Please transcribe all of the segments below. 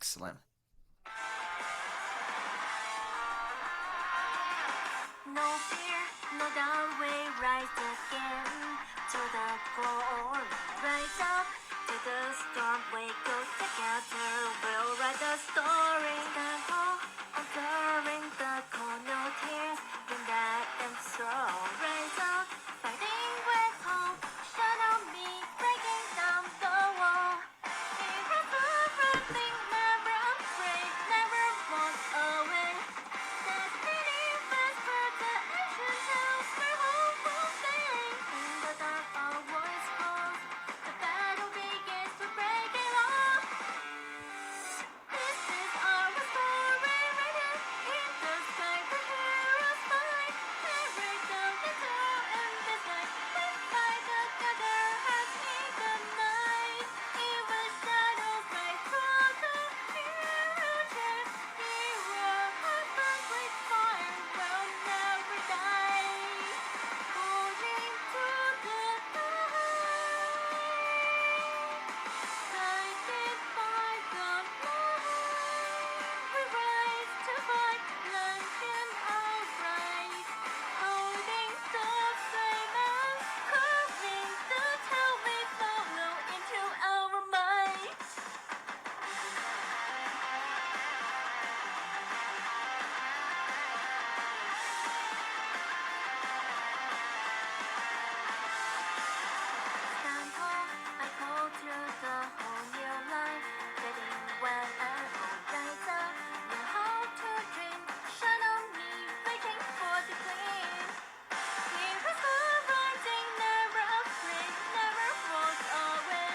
Excellent. No fear, no doubt, we rise again to the glory. Rise up to the storm, we go together. We'll write the story. Stand tall, enduring the cold, no tears in that and sorrow. Rise up, fighting with hope. Shadow me, breaking down the wall. Everything, never afraid, never walk away. Destiny whispered the ancient tales where hope will stay. In the dark, our voice calls. The battle begins to break it all. This is our story written in the sky. The heroes fight. Every down into in this night. We fight together as in the night. Even shadows break through the future. Hero heart burns with fire will never die. Holding to the light. Guided by the light, we rise to fight, lantern outrise. Holding the flame and carving the tale we follow into our minds. Stand tall, I call through the whole new life. Getting well and all rise up. Know how to dream. Shine on me, waiting for the gleam. Heroes are rising, never afraid, never walk away.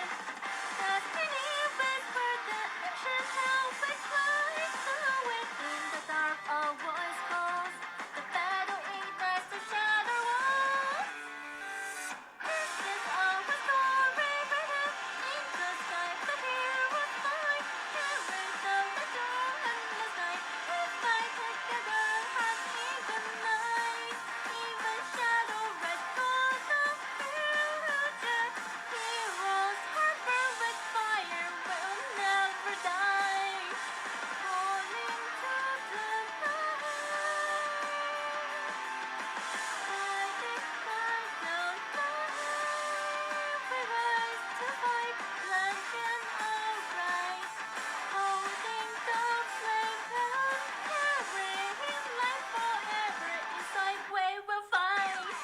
Destiny whispered the ancient tale we fly through it. In the dark, a voice calls. The battle ignites the shadow wall. This is our story written in the sky. The heroes fight. Carry the legend in the night. We fight together as in the night. Even shadow red for the future. Heroes heart burn with fire will never die. Falling to the light. Guided by the light, we rise to fight, lantern outrise. Holding the flame and carrying light forever inside, we will fight.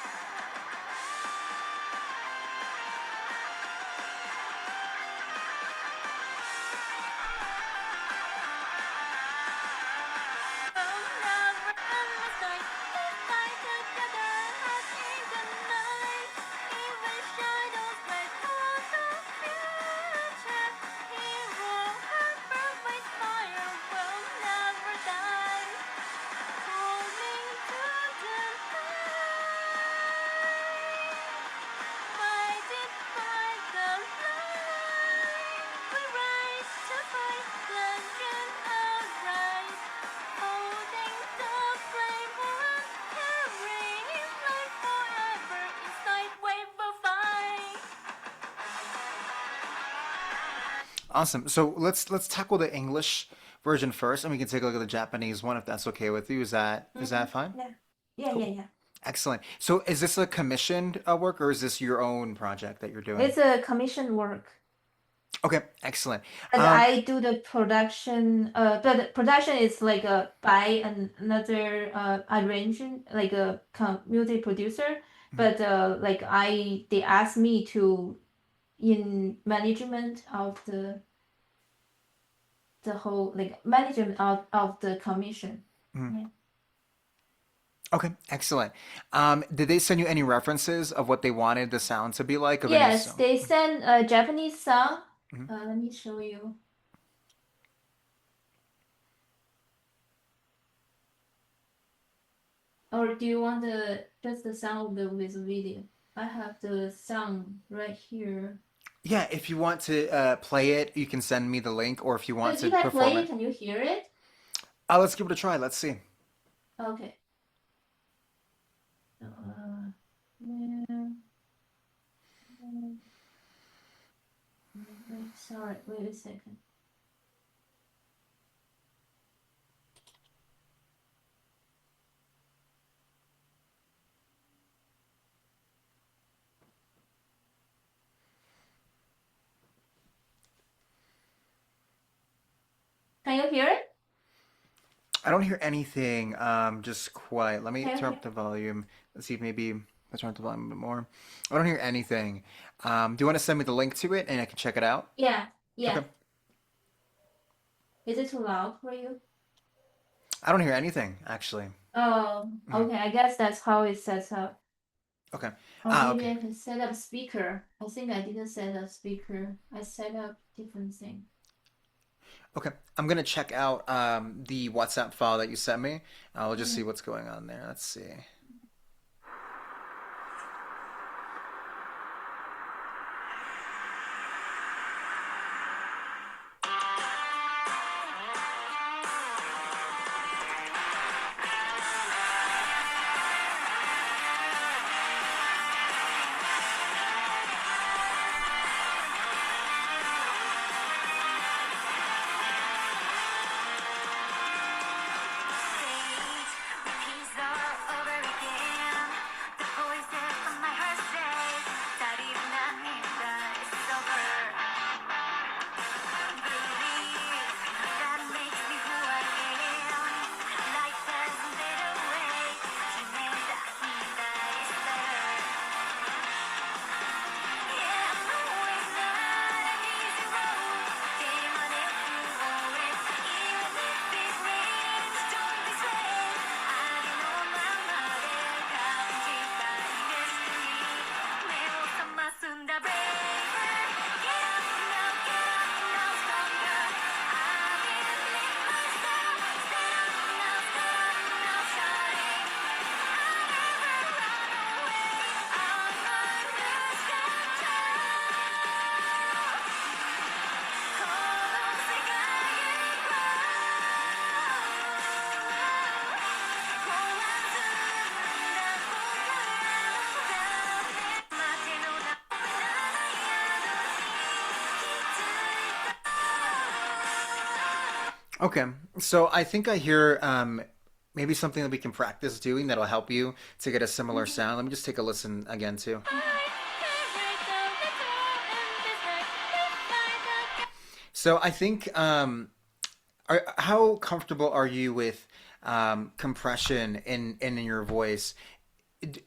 We'll never end this night. We fight together as in the night. Even shadows break through the future. Hero heart burn with fire will never die. Holding to the light. Guided by the light, we rise to fight, lantern outrise. Holding the flame on, carrying light forever inside, we will fight. Awesome. So let's tackle the English version first, and we can take a look at the Japanese one if that's okay with you. Is that fine? Yeah. Yeah, Cool. yeah, yeah. Excellent. So is this a commissioned work or is this your own project that you're doing? It's a commission work. Okay, excellent. And Um, I do the production, but production is like by another arrangement, like a music producer. mhm. But like they asked me to in management of the whole like management of the commission. Mhm. Yeah. Okay, excellent. Did they send you any references of what they wanted the sound to be like of any Yes, song? they sent a Japanese song. Mhm. Let me show you. Or do you want just the sound with video? I have the sound right here. Yeah, if you want to play it, you can send me the link, or if you want But to if I perform play it, it, can you hear it? let's give it a try. Let's see. Okay. Yeah. Sorry, wait a second. you hear it? I don't hear anything. Just quiet. Let me Okay, turn okay. up the volume. Let's see if maybe let's turn up the volume a bit more. I don't hear anything. Do you want to send me the link to it and I can check it out? Yeah, yeah. Okay. Is it too loud for you? I don't hear anything actually. Oh, Mhm. okay. I guess that's how it sets up. Okay. Or maybe Okay. I can set up speaker. I think I didn't set up speaker. I set up different thing. Okay. I'm gonna check out the WhatsApp file that you sent me. I'll just see Okay. what's going on there. Let's see. Repeats all over again. The voices of my heart say that if nothing is over, believe that makes me who I am. Life doesn't fade away. 힘을 닿는 that is better. Yeah, I know it's not an easy road. 길만 해도 오래. Even if it rains, don't be swayed. 알긴 오만만을 간직한 destiny. 내 옷만 쓴다, braver. Get up now, stronger. I believe myself. Stand up now, shouting. Okay. So I think I hear maybe something that we can practice doing that'll help you to get a similar sound. Let me just take a listen again too. So I think how comfortable are you with compression in your voice?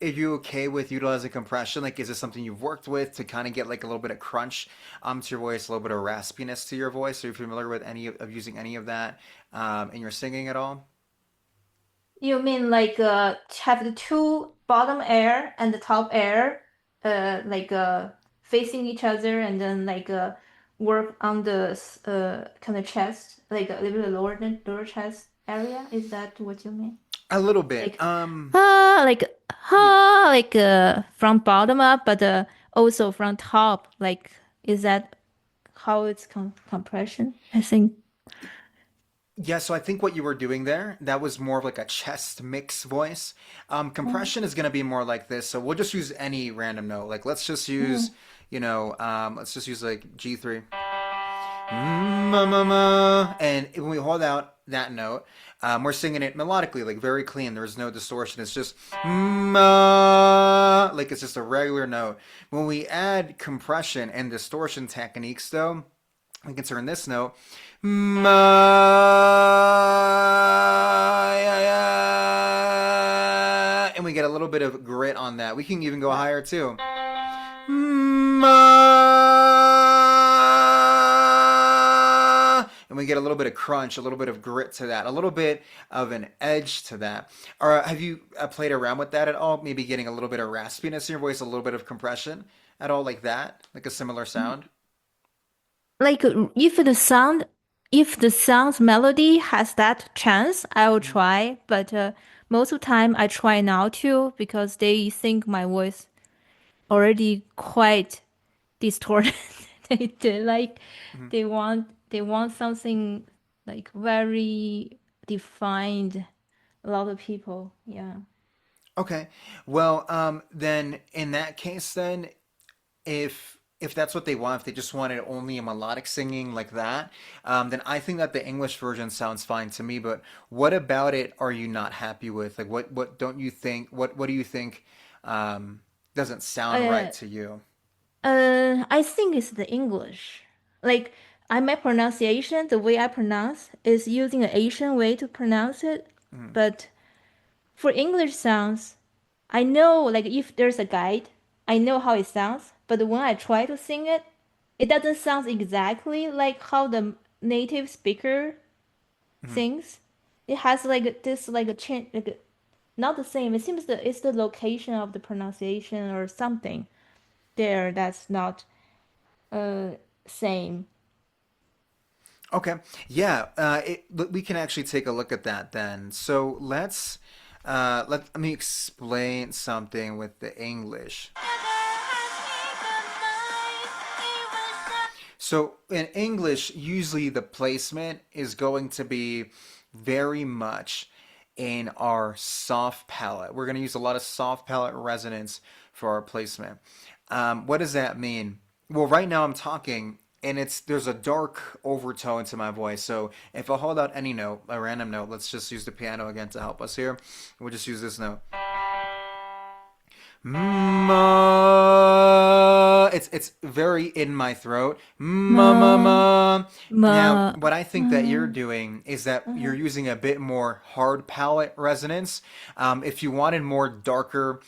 Are you okay with utilizing compression? Like, is this something you've worked with to kind of get like a little bit of crunch to your voice, a little bit of raspiness to your voice? Are you familiar with any of using any of that in your singing at all? You mean like have the two bottom air and the top air like facing each other and then like work on the kind of chest, like a little bit lower than lower chest area? Is that what you mean? A little bit. Like ah like Yeah. ah like from bottom up but also from top, like is that how it's compression? I think. Yeah, so I think what you were doing there, that was more of like a chest mix voice. Mm, Compression is going to be more like this. So we'll just use any random note. Like let's just use, mm, let's just use like G3. Ma, ma, ma. And when we hold out that note, we're singing it melodically, like very clean. There's no distortion. It's just ma, like it's just a regular note. When we add compression and distortion techniques, though, we can turn this note ma, ya, ya, and we get a little bit of grit on that. We can even go higher too. Ma, and we get a little bit of crunch, a little bit of grit to that, a little bit of an edge to that. Or have you played around with that at all? Maybe getting a little bit of raspiness in your voice, a little bit of compression at all, like that, like a similar mm. sound. Like if the sound's melody has that chance, I will Mhm. try. But most of the time, I try not to because they think my voice already quite distorted. They like Mhm. they want something like very defined. A lot of people, yeah. Okay. Well, then in that case, then if that's what they want, if they just wanted only a melodic singing like that, then I think that the English version sounds fine to me. But what about it are you not happy with? Like, what don't you think? What do you think doesn't sound right Uh, to you? I think it's the English. Like my pronunciation, the way I pronounce is using an Asian way to pronounce it. Mm, But for English sounds, I know like if there's a guide, I know how it sounds. But when I try to sing it, it doesn't sound exactly like how the native speaker mm. sings. It has like this like a change not the same. It seems that it's the location of the pronunciation or something there that's not uh same. Okay. Yeah. We can actually take a look at that then. So let me explain something with the English. So in English, usually the placement is going to be very much in our soft palate. We're going to use a lot of soft palate resonance for our placement. What does that mean? Well, right now I'm talking and there's a dark overtone to my voice. So if I hold out any note, a random note, let's just use the piano again to help us here. We'll just use this note. Ma. It's very in my throat. Ma ma Ma, ma. Now, ma, what I think that you're uh, doing is that uh, you're using a bit more hard palate resonance. If you wanted a more darker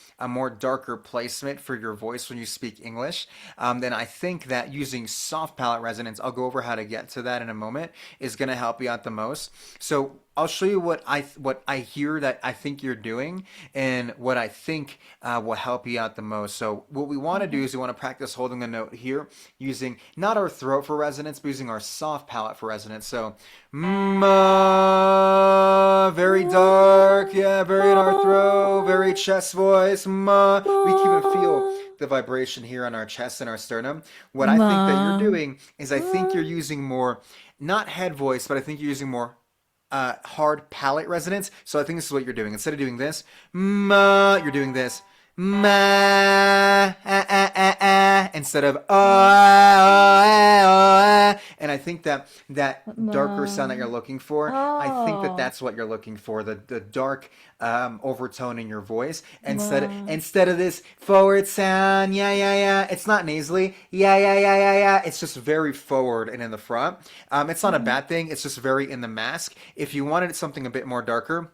placement for your voice when you speak English, then I think that using soft palate resonance, I'll go over how to get to that in a moment, is going to help you out the most. So I'll show you what I hear that I think you're doing and what I think will help you out the most. So what we want to do okay. is we want to practice holding the note here using not our throat for resonance, but using our soft palate for resonance. So ma, very dark, Ma, yeah, very in our throat, ma, very chest voice, ma. We can even feel ma, the vibration here on our chest and our sternum. What I think that you're ma, doing is I think you're using more, not head voice, but I think you're using more hard palate resonance. So I think this is what you're doing. Instead of doing this, ma, you're doing this. Ma, instead of and I think that that darker sound that ma. you're looking for, I think that Oh, that's what you're looking for, the dark overtone in your voice ma. instead of this forward sound, yeah, yeah, yeah. It's not nasally, yeah, yeah, yeah, yeah, yeah. It's just very forward and in the front. It's not a Mhm. bad thing. It's just very in the mask. If you wanted something a bit more darker,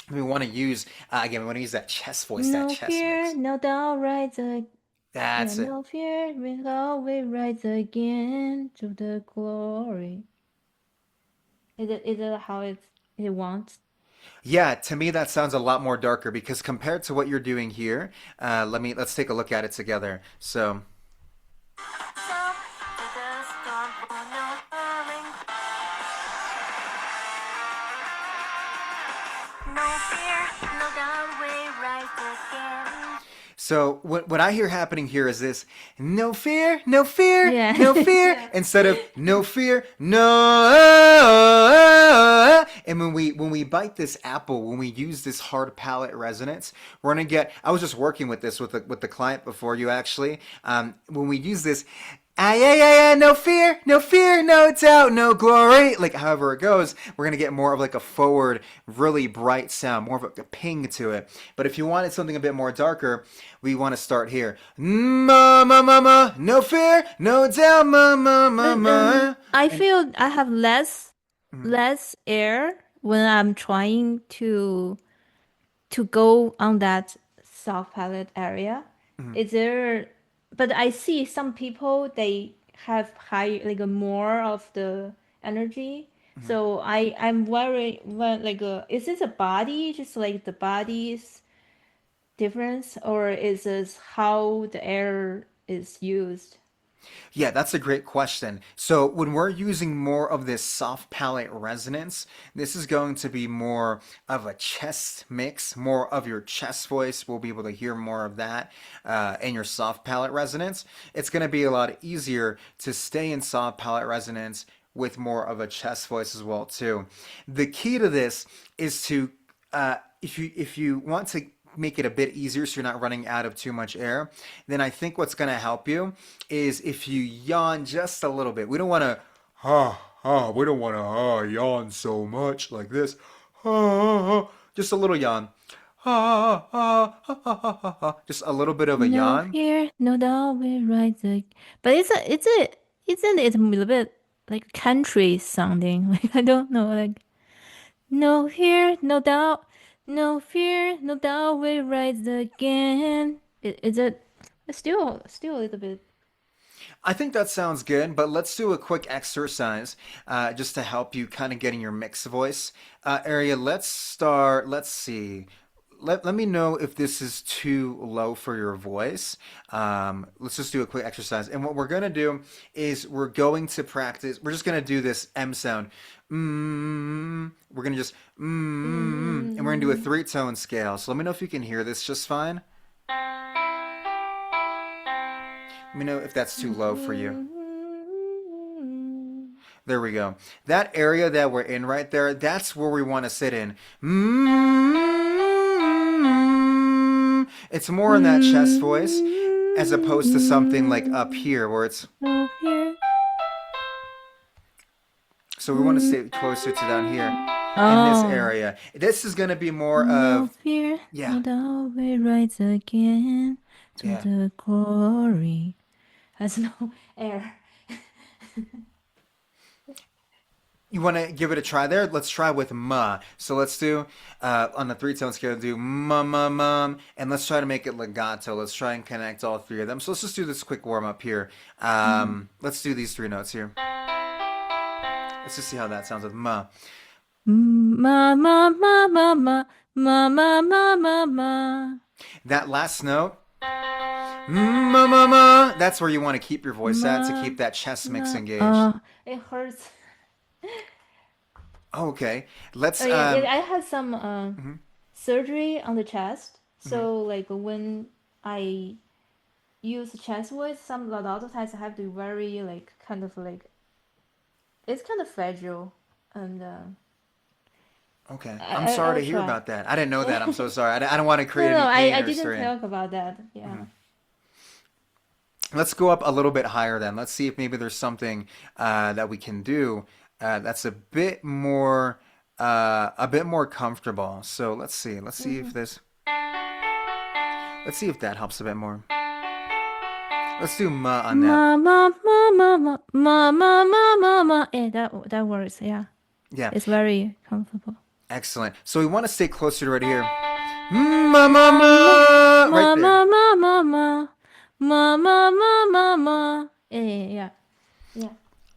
we want to use again. We want to use that chest voice, that No chest fear, mix. no doubt, rise again. Yeah, That's it. no fear, we always rise again to the glory. Is it how it wants? Yeah, to me that sounds a lot more darker because compared to what you're doing here, let's take a look at it together. So No fear, no doubt, we rise again. So what I hear happening here is this: no fear, no fear, Yeah. no fear, instead of no fear, no. And when we bite this apple, when we use this hard palate resonance, we're gonna get. I was just working with this with the client before you actually. When we use this. Ah, yeah, yeah, yeah, no fear, no doubt, no glory. Like, however it goes, we're going to get more of like a forward, really bright sound, more of a ping to it. But if you wanted something a bit more darker, we want to start here. Ma, ma, ma, ma, no fear, no doubt, ma, ma, ma, But ma. I And, feel I have mm, less air when I'm trying to go on that soft palate area. mm, Is there? But I see some people they have high like more of the energy. mm. So I'm worried when like is this a body just like the body's difference or is this how the air is used? Yeah, that's a great question. So when we're using more of this soft palate resonance, this is going to be more of a chest mix, more of your chest voice. We'll be able to hear more of that in your soft palate resonance. It's going to be a lot easier to stay in soft palate resonance with more of a chest voice as well too. The key to this is to if you want to make it a bit easier so you're not running out of too much air, then I think what's going to help you is if you yawn just a little bit. We don't want to we don't want to yawn so much like this. Just a little yawn. Just a little bit of a No yawn. fear, no doubt we rise again. But isn't it a little bit? like country sounding. Like I don't know, like no fear, no doubt, no fear, no doubt we rise again. Is it still a little bit? I think that sounds good, but let's do a quick exercise just to help you kind of get in your mixed voice area. Let's start. Let's see. Let me know if this is too low for your voice. Let's just do a quick exercise. And what we're going to do is we're going to practice. We're just going to do this M sound. We're going to just, and we're going to do a Mm, three-tone scale. So let me know if you can hear this just fine. Let me know if that's too low for you. There we go. That area that we're in right there, that's where we want to sit in. It's more in that chest voice as opposed to something like up here where it's. no fear. So we want to stay closer to down here in this Oh, area. This is going to be more no of, fear, yeah, no doubt we rise again to yeah. the glory. Has no air. You want to give it a try there? Let's try with ma. So let's do on the three-tone scale, do ma ma ma, and let's try to make it legato. Let's try and connect all three of them. So let's just do this quick warm up here. Mhm. Let's do these three notes here. Let's just see how that sounds with ma. Ma ma ma ma ma ma ma ma ma ma That last note, ma ma ma. That's where you want to keep your voice at to ma keep that chest mix ma. engaged. It hurts. Okay, let's Oh yeah, I had some mhm, surgery on the chest. mhm. So like when I use chest voice, a lot of times I have to be very like kind of like it's kind of fragile, and Okay, I'm sorry I'll to hear try. about that. I didn't know that. I'm No, so sorry. I don't want to create no, any pain I or didn't strain. talk about that. Yeah. Mhm. Let's go up a little bit higher then. Let's see if maybe there's something that we can do that's a bit more comfortable. So let's see. Let's see if Mm-hmm. this. Let's see if that helps a bit more. Let's do ma on that. Ma ma ma ma ma ma ma ma ma ma. Yeah, that works. Yeah, Yeah, it's very comfortable. excellent. So we want to stay closer to right here. Ma ma Ma ma ma, ma right ma there. ma ma ma ma ma ma ma ma. Yeah. Yeah.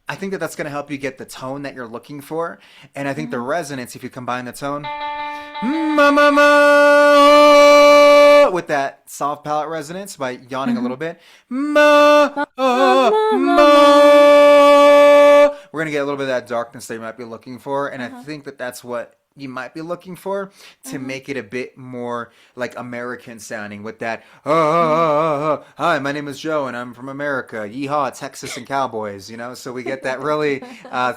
I think that that's going to help you get the tone that you're looking for, and I think the Uh-huh. resonance, if you combine the tone, ma ma ma, with that soft palate resonance by yawning a Uh-huh. little bit, ma Ma ma ma ma. ma. We're gonna get a little bit of that darkness that you might be looking for, and I Uh-huh. think that that's what you might be looking for to Uh-huh. make it a bit more like American sounding with that. Uh-huh. Hi, my name is Joe, and I'm from America. Yeehaw, Texas and Cowboys. You know, so we get that really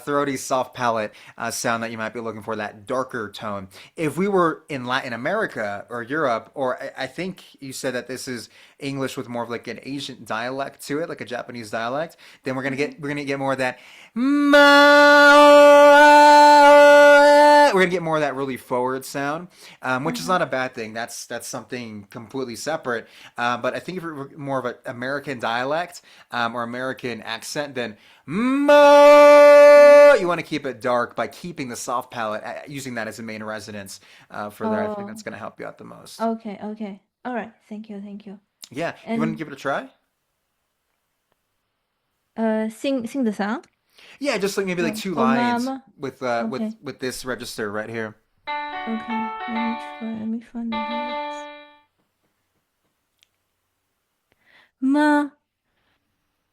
throaty, soft palate sound that you might be looking for, that darker tone. If we were in Latin America or Europe, or I think you said that this is English with more of like an Asian dialect to it, like a Japanese dialect, then Uh-huh. we're gonna get more of that. We're gonna get more of that really forward sound, which is Uh-huh. not a bad thing. That's something completely separate. But I think if you're more of an American dialect or American accent, then you want to keep it dark by keeping the soft palate, using that as a main resonance for there. I think that's Oh, gonna help you out the most. okay, okay. All right. Thank you. Yeah, you want to And give it a try? sing the song. Yeah, just like maybe like Oh, two oh, lines mama. with Okay. with this register right here. Okay. Let me try. Let me find the lyrics. Ma,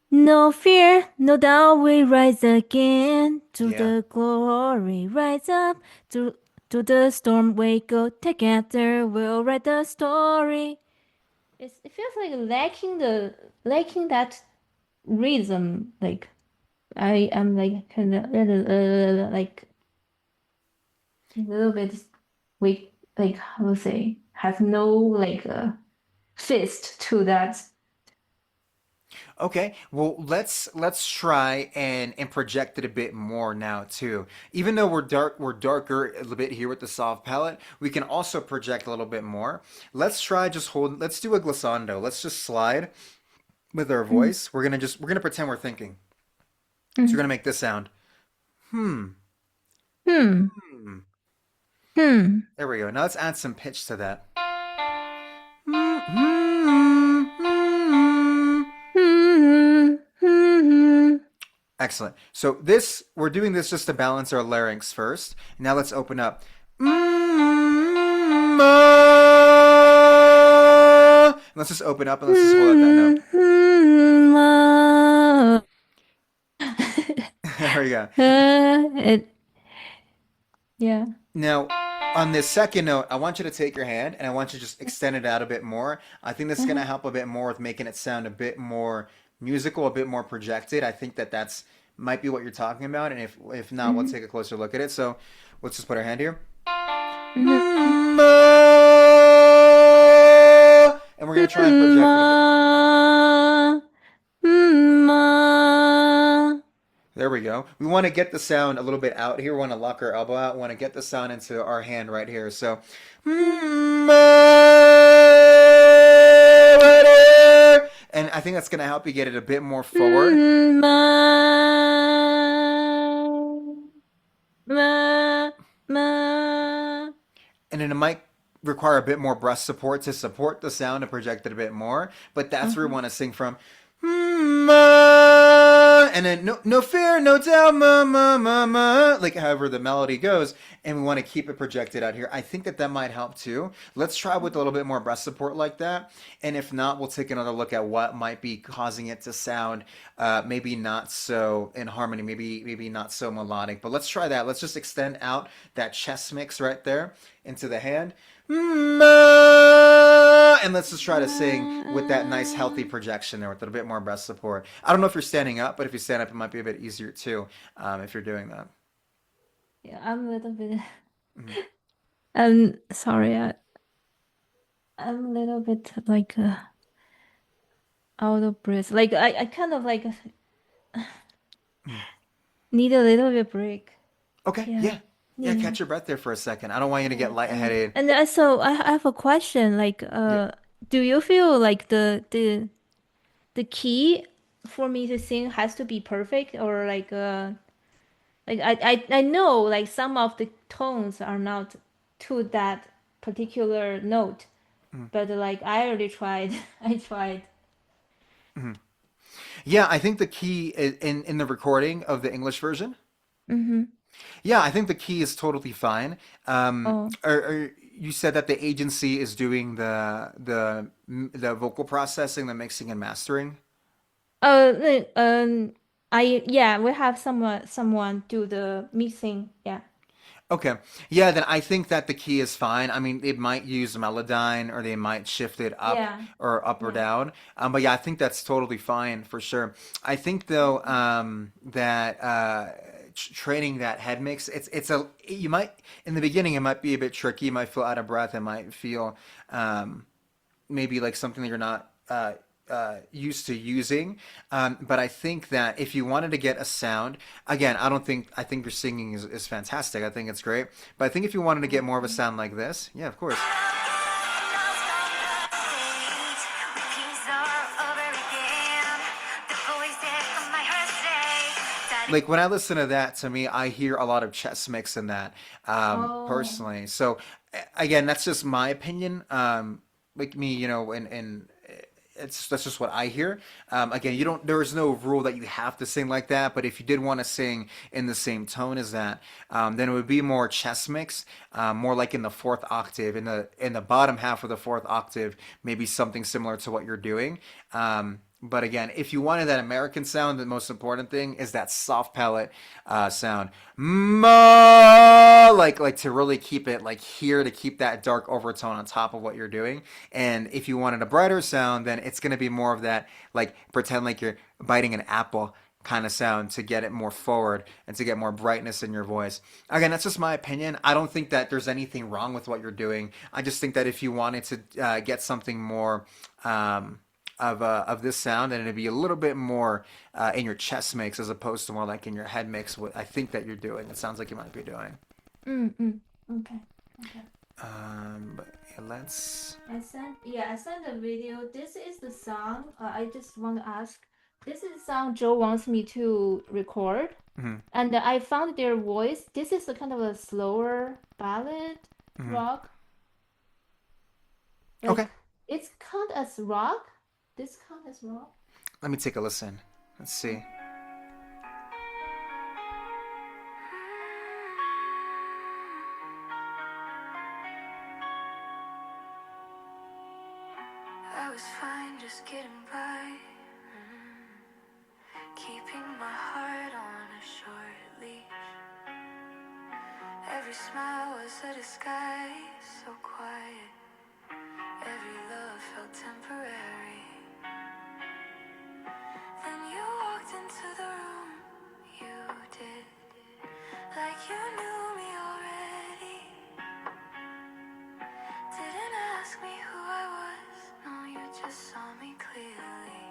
no fear, no doubt we rise again to Yeah. the glory. Rise up to the storm we go together. We'll write the story. It feels like lacking that rhythm. Like I am like kind of like a little bit weak. Like how to say have no like fist to that. Okay. Well, let's try and project it a bit more now too. Even though we're darker a little bit here with the soft palette, we can also project a little bit more. Let's try just hold. Let's do a glissando. Let's just slide with our Mm, voice. We're gonna pretend we're thinking. So we're mm, gonna make this sound. Hmm. Hmm. Hmm. Hmm. There we go. Now let's add some pitch to that. Hmm. Hmm. Hmm. Hmm. Hmm. Excellent. So this we're doing this just to balance our larynx first. Now let's open up. Mm, let's just open up and let's just hold out that note. Hmm. Hmm. There we go. It, yeah. Now, on this second note, I want you to take your hand and I want you to just extend it out a bit more. I think this is going to Uh-huh. help a bit more with making it sound a bit more musical, a bit more projected. I think that that's might be what you're talking about, and if not, we'll Hmm. take a closer look at it. So, let's just put our hand here. Hmm. And we're going to try and project it a bit. Ma. Ma. There we go. We want to get the sound a little bit out here. We want to lock our elbow out. We want to get the sound into our hand right here. So, and I think that's going to help you get it a bit more forward. Ma. Ma. Ma. And then it might require a bit more breast support to support the sound and project it a bit more. But that's where we Uh-huh. want to sing from. And then no fear, no doubt, like however the melody goes, and we want to keep it projected out here. I think that that might help too. Let's try with a little bit more breast support like that, and if not, we'll take another look at what might be causing it to sound maybe not so in harmony, maybe not so melodic. But let's try that. Let's just extend out that chest mix right there into the hand. And let's just try to sing with that nice healthy projection there with a little bit more breast support. I don't know if you're standing up, but if you stand up, it might be a bit easier too if you're doing that. Yeah, I'm a little bit. Mhm. Sorry, I'm a little bit like out of breath. Like I kind of like Mhm. need a little bit break. Okay, Yeah, yeah. Yeah, yeah, catch your breath there for a second. I don't want you to get yeah. lightheaded. And also I have a question. Like, Yeah. do you feel like the key for me to sing has to be perfect, or like I know like some of the tones are not to that particular note, Mhm. but like I already tried. I tried. Mhm. Yeah, I think the key in the recording of the English version. Mm-hmm. Yeah, I think the key is totally fine. Oh. You said that the agency is doing the vocal processing, the mixing and mastering. Yeah, we have someone do the mixing. Yeah, Okay. Yeah, then I think that the key is fine. I mean, it might use Melodyne or they might shift it yeah, up or yeah. down. But yeah, I think that's totally fine for sure. I think though that training that head mix, it's a you might in the beginning it might be a bit tricky. You might feel out of breath. It might feel um, maybe like something that you're not used to using. But I think that if you wanted to get a sound, again, I think your singing is fantastic. I think it's great. But I think if you wanted to get more of a sound like this, yeah, of course. Like when I listen to that, to me, I hear a lot of chest mix in that, Oh. personally. So again, that's just my opinion. Like me, and it's that's just what I hear. Again, you don't. There is no rule that you have to sing like that. But if you did want to sing in the same tone as that, then it would be more chest mix, more like in the fourth octave, in the bottom half of the fourth octave, maybe something similar to what you're doing. But again, if you wanted that American sound, the most important thing is that soft palate sound. Ma, like to really keep it like here to keep that dark overtone on top of what you're doing. And if you wanted a brighter sound, then it's going to be more of that like pretend like you're biting an apple kind of sound to get it more forward and to get more brightness in your voice. Again, that's just my opinion. I don't think that there's anything wrong with what you're doing. I just think that if you wanted to get something more of this sound, and it'd be a little bit more in your chest mix as opposed to more like in your head mix. What I think that you're doing, it sounds like you might be doing. Mm-mm. Okay. Okay. But yeah, let's. I sent a video. This is the song. I just want to ask, This is a song Joe wants me to record, Hmm. and I found their voice. This is a kind of a slower ballad Hmm. rock. Okay, Like it's count as rock. This count as rock. let me take a listen. Let's see. I was fine just getting by, keeping my heart on a short leash. Every smile was a disguise, so quiet. Every love felt temporary. Then you walked into the room, you did, like you knew me already. Didn't ask me who I was, no, you just saw me clearly.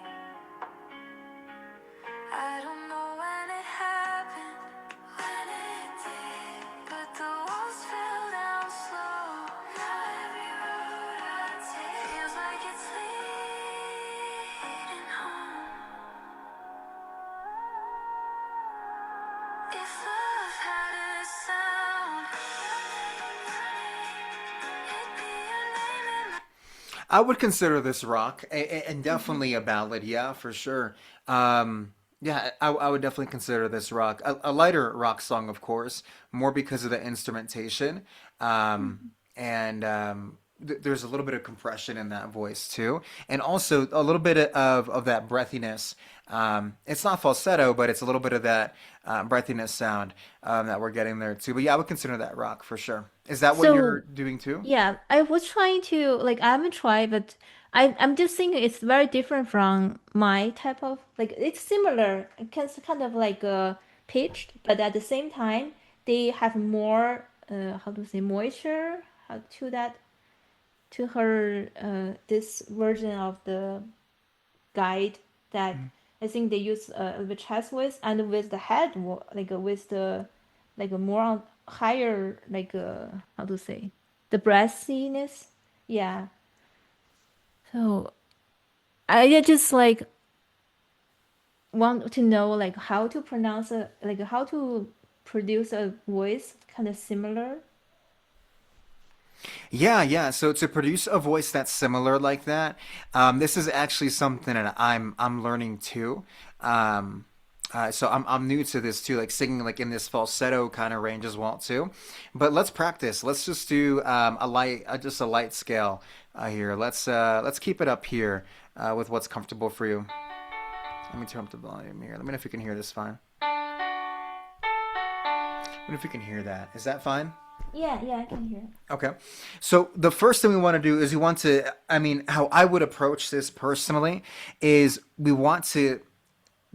I don't know when it happened, when it did, but the walls fell down slow. Now every road I take feels like it's leading home. If love had a sound, it'd be your name in my... I would consider this rock and Mhm. definitely a ballad. Yeah, for sure. Yeah, I would definitely consider this rock. A lighter rock song, of course, more because of the instrumentation. Um, Mhm. and there's a little bit of compression in that voice too, and also a little bit of that breathiness. It's not falsetto, but it's a little bit of that breathiness sound that we're getting there too. But yeah, I would consider that rock for sure. Is that what you're So doing too? yeah, I was trying to like I haven't tried, but I'm just thinking it's very different from my type of like it's similar, it's kind of like pitched, but at the same time they have more how to say moisture to that to her this version of the guide that I think they use the chest voice and with the like with the like a more on higher like how to say the breathiness. Yeah. So I just like want to know like how to pronounce a like how to produce a voice kind of similar. Yeah, yeah. So to produce a voice that's similar like that, this is actually something that I'm learning too. Um, so I'm new to this too, like singing like in this falsetto kind of range as well too. But let's practice. Let's just do just a light scale here. Let's keep it up here with what's comfortable for you. Let me turn up the volume here. Let me know if you can hear this fine. Let me know if you can hear that. Is that fine? Yeah, yeah, I can hear. Okay. So the first thing we want to do is we want to, I mean, how I would approach this personally is we want to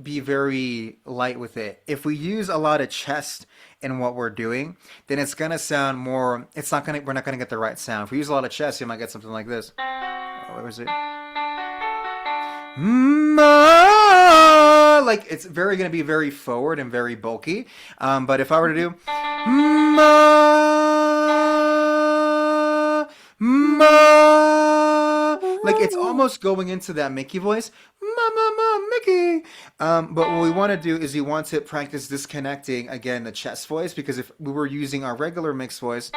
be very light with it. If we use a lot of chest in what we're doing, then it's going to sound more, it's not going to, we're not going to get the right sound. If we use a lot of chest, you might get something like this. Oh, where is it? Like it's very going to be very forward and very bulky. But if I were to do like it's almost going into that Mickey voice. Mickey. But what we want to do is you want to practice disconnecting again the chest voice because if we were using our regular mixed voice,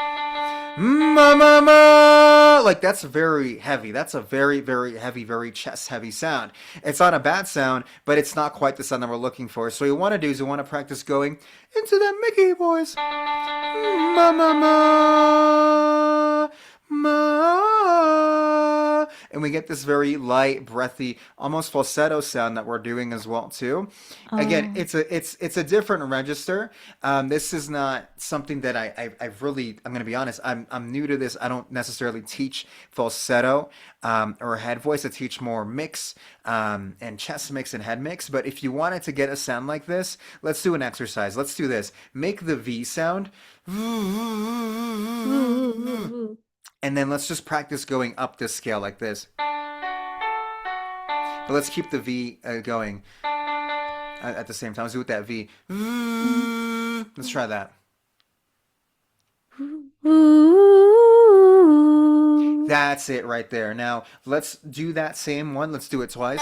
like that's very heavy. That's a very, very heavy, very chest heavy sound. It's not a bad sound, but it's not quite the sound that we're looking for. So what we want to do is we want to practice going into that Mickey voice. Ma ma ma ma, and we get this very light, breathy, almost falsetto sound that we're doing as well too. Again, Oh. it's a different register. This is not something that I've really. I'm going to be honest. I'm new to this. I don't necessarily teach falsetto or head voice. I teach more mix and chest mix and head mix. But if you wanted to get a sound like this, let's do an exercise. Let's do this. Make the V sound. And then let's just practice going up this scale like this. But let's keep the V going at the same time. Let's do it with that V. Let's try that. That's it right there. Now let's do that same one. Let's do it twice.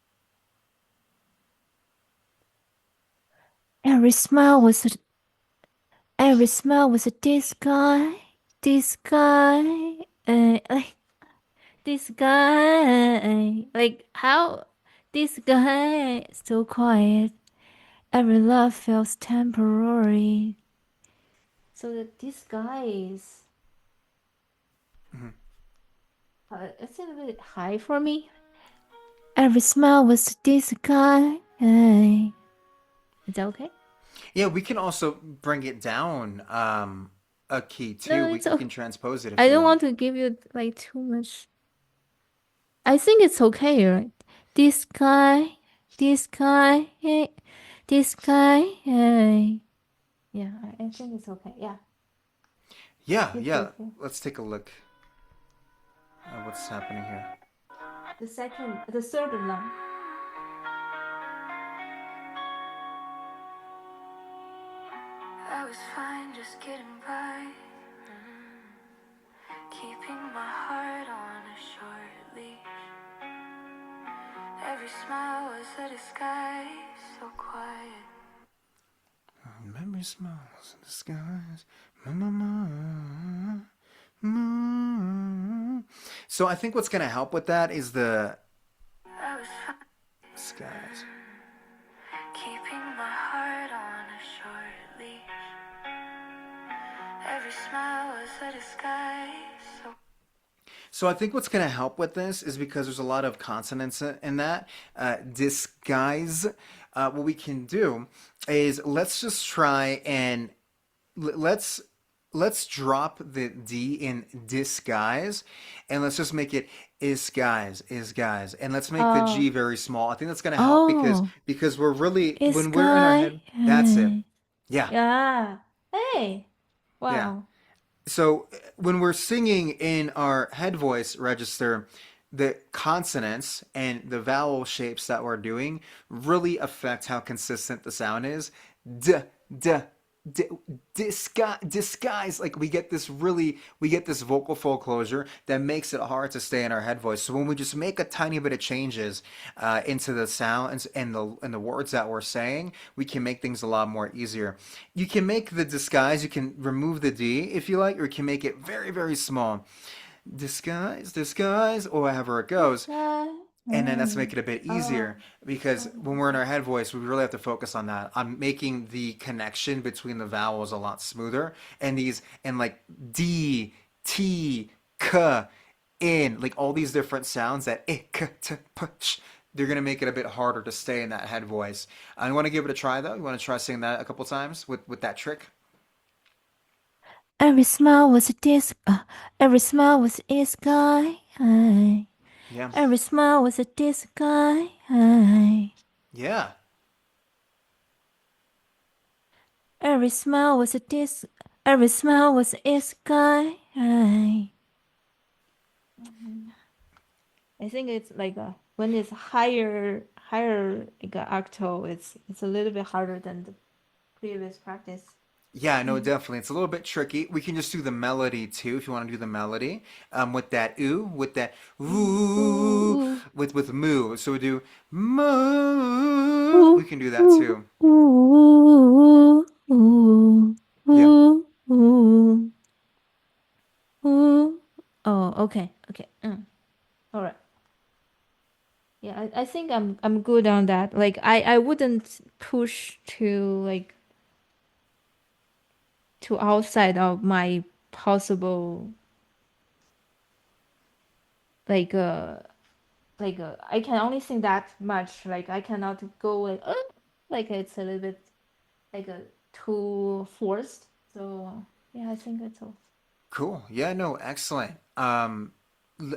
Every smile was a every smile was a this guy, like this guy, like how this guy so quiet. Every love feels temporary. So that this guy is, Mhm. it's a little bit high for me. Every smile was this guy. Is that okay? Yeah, we can also bring it down a key too. No, We, it's we okay. can transpose it if I you don't want. want to give you like too much. I think it's okay, right? This guy, this guy, hey, this guy, hey. Yeah, I think it's okay. Yeah, Yeah, it's yeah. okay. Let's take a look at what's happening here. The third line. I was fine just getting by, keeping my heart on a short leash. Every smile was a disguise, so quiet. Memory smiles in the skies. Ma, ma, ma, ma. So I think what's gonna help with that is the I was fine skies. keeping my heart on a short leash. Every smile was a disguise, so So I think what's going to help with this is because there's a lot of consonants in that disguise. What we can do is let's just try and let's drop the D in disguise and let's just make it is guys and let's make the Oh, G very small. I think that's going to help because oh, we're really it's when we're in our guy. head. That's it. Yeah, Yeah. Hey. yeah. Wow. So when we're singing in our head voice register, the consonants and the vowel shapes that we're doing really affect how consistent the sound is. D, d, d disguise. Like we get this vocal foreclosure that makes it hard to stay in our head voice. So when we just make a tiny bit of changes into the sounds and the words that we're saying, we can make things a lot more easier. You can make the disguise. You can remove the D if you like, or you can make it very very small. Disguise, disguise, or however it This goes, guy. and then let's make it a bit easier Oh. because Oh, when we're in okay. our head voice, we really have to focus on that, on making the connection between the vowels a lot smoother. And these, and like D, T, K, in, like all these different sounds that I, K, T, P, sh, they're going to make it a bit harder to stay in that head voice. I want to give it a try though. You want to try saying that a couple times with that trick? Every smile was a disc. Every smile was a sky. Yeah. Every smile was a disc guy. Yeah. Every smile was a disc. Every smile was a sky. I think it's like when it's higher like a octave, it's a little bit harder than the previous practice. Yeah, no, definitely. It's a little bit tricky. We can just do the melody too, if you want to do the melody, with that ooh, with that ooh, Ooh, with moo. So we do moo. ooh, We can do that ooh, too. ooh, ooh, Yeah, ooh, ooh, ooh. Oh, okay, okay. All right. Yeah, I think I'm good on that. Like I wouldn't push to like to outside of my possible like I can only sing that much. Like I cannot go like it's a little bit like too forced. So yeah, I think it's all. cool. Yeah, no, excellent.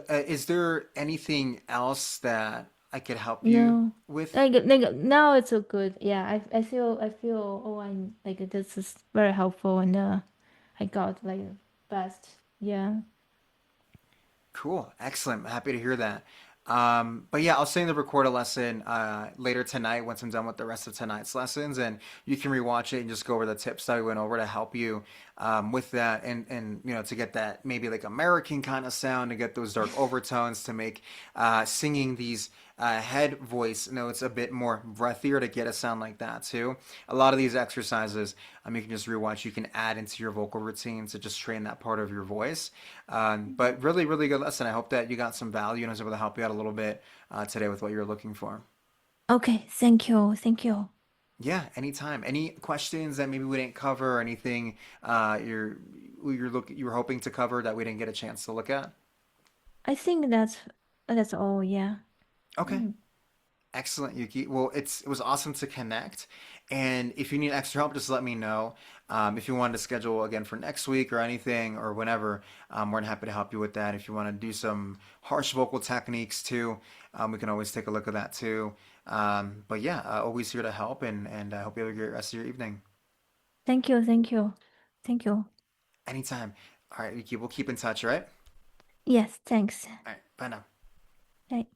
Is there anything else that I could help you No, with? like now it's so good. Yeah, I feel oh I'm like this is very helpful and I got like best. Yeah. Cool. Excellent. Happy to hear that. But yeah, I'll send the recorded lesson later tonight once I'm done with the rest of tonight's lessons, and you can rewatch it and just go over the tips that we went over to help you with that, and you know to get that maybe like American kind of sound, to get those dark overtones, to make singing these head voice notes a bit more breathier to get a sound like that too. A lot of these exercises, you can just rewatch. You can add into your vocal routine to just train that part of your voice. But really, really good lesson. I hope that you got some value and I was able to help you out a little bit today with what you're looking for. Okay, thank you. Thank you. Yeah, anytime. Any questions that maybe we didn't cover or anything you were hoping to cover that we didn't get a chance to look at? I think that's all, yeah. Okay. Mm. Excellent, Yuki. Well, it was awesome to connect. And if you need extra help, just let me know. If you wanted to schedule again for next week or anything or whenever, I'm more than happy to help you with that. If you want to do some harsh vocal techniques too, we can always take a look at that too. But yeah, always here to help, and I hope you have a great rest of your evening. Thank you, thank you. Thank you. Anytime. All right, Yuki, we'll keep in touch, all right? Yes, thanks. All right, bye now. Hey.